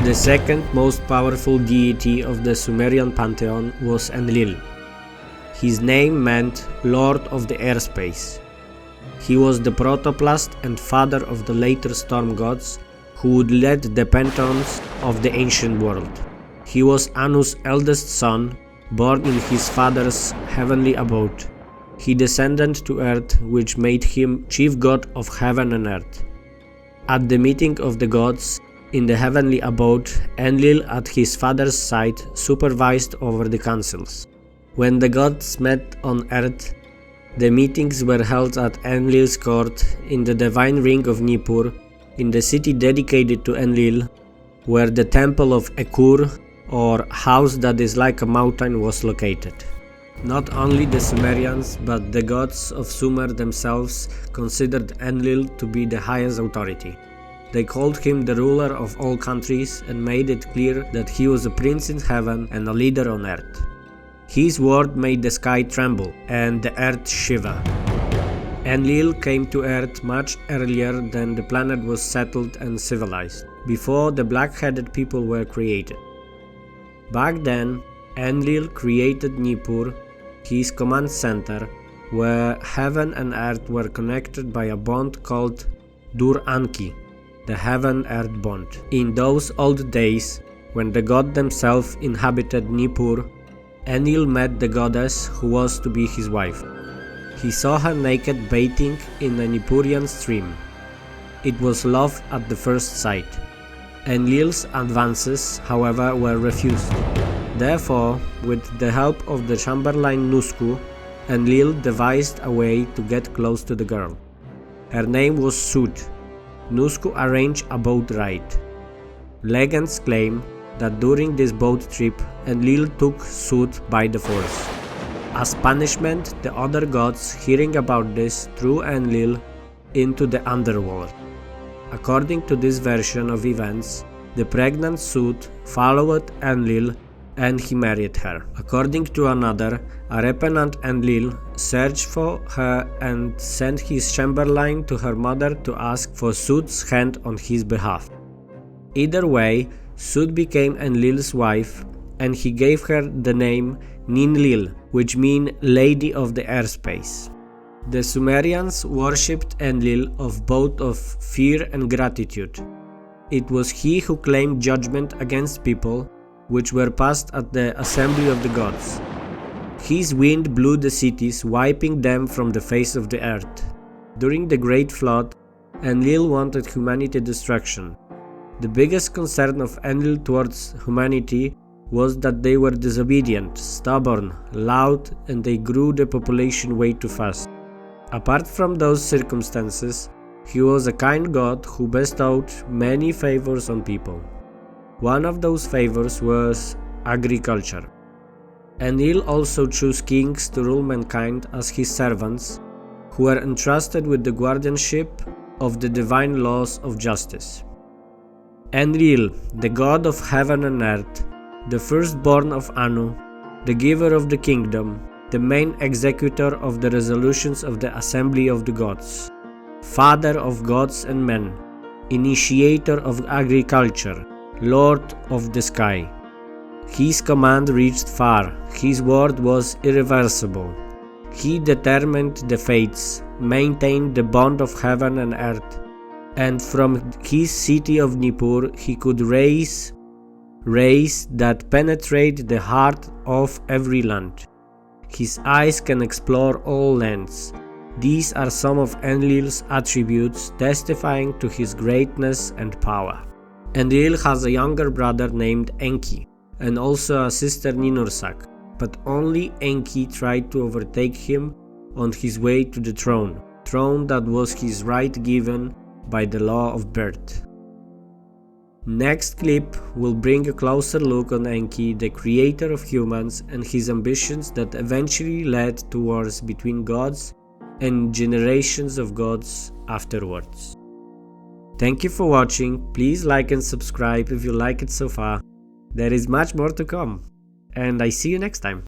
The second most powerful deity of the Sumerian pantheon was Enlil. His name meant Lord of the Airspace. He was the protoplast and father of the later storm gods who would lead the pantheons of the ancient world. He was Anu's eldest son, born in his father's heavenly abode. He descended to earth, which made him chief god of heaven and earth. At the meeting of the gods in the heavenly abode, Enlil at his father's side supervised over the councils. When the gods met on earth, the meetings were held at Enlil's court in the divine ring of Nippur, in the city dedicated to Enlil, where the temple of Ekur, or house that is like a mountain, was located. Not only the Sumerians, but the gods of Sumer themselves considered Enlil to be the highest authority. They called him the ruler of all countries and made it clear that he was a prince in heaven and a leader on earth. His word made the sky tremble and the earth shiver. Enlil came to earth much earlier than the planet was settled and civilized, before the black-headed people were created. Back then, Enlil created Nippur, his command center, where heaven and earth were connected by a bond called Dur-Anki, the heaven-earth bond. In those old days, when the god themselves inhabited Nippur, Enlil met the goddess who was to be his wife. He saw her naked bathing in a Nippurian stream. It was love at the first sight. Enlil's advances, however, were refused. Therefore, with the help of the Chamberlain Nusku, Enlil devised a way to get close to the girl. Her name was Sut. Nusku arranged a boat ride. Legends claim that during this boat trip, Enlil took Sut by the force. As punishment, the other gods, hearing about this, threw Enlil into the underworld. According to this version of events, the pregnant Sut followed Enlil and he married her. According to another, a repentant Enlil searched for her and sent his chamberlain to her mother to ask for Sut's hand on his behalf. Either way, Sut became Enlil's wife, and he gave her the name Ninlil, which means Lady of the Airspace. The Sumerians worshipped Enlil of fear and gratitude. It was he who claimed judgment against people, which were passed at the assembly of the gods. His wind blew the cities, wiping them from the face of the earth. During the Great Flood, Enlil wanted humanity destruction. The biggest concern of Enlil towards humanity was that they were disobedient, stubborn, loud, and they grew the population way too fast. Apart from those circumstances, he was a kind god who bestowed many favors on people. One of those favors was agriculture. Enlil also chose kings to rule mankind as his servants, who were entrusted with the guardianship of the divine laws of justice. Enlil, the god of heaven and earth, the firstborn of Anu, the giver of the kingdom, the main executor of the resolutions of the assembly of the gods, father of gods and men, initiator of agriculture, lord of the sky. His command reached far, his word was irreversible. He determined the fates, maintained the bond of heaven and earth, and from his city of Nippur he could raise that penetrate the heart of every land. His eyes can explore all lands. These are some of Enlil's attributes, testifying to his greatness and power. Enlil has a younger brother named Enki, and also a sister Ninursak, but only Enki tried to overtake him on his way to the throne that was his right given by the law of birth. Next clip will bring a closer look on Enki, the creator of humans, and his ambitions that eventually led to wars between gods and generations of gods afterwards. Thank you for watching. Please like and subscribe if you like it so far. There is much more to come, and I see you next time.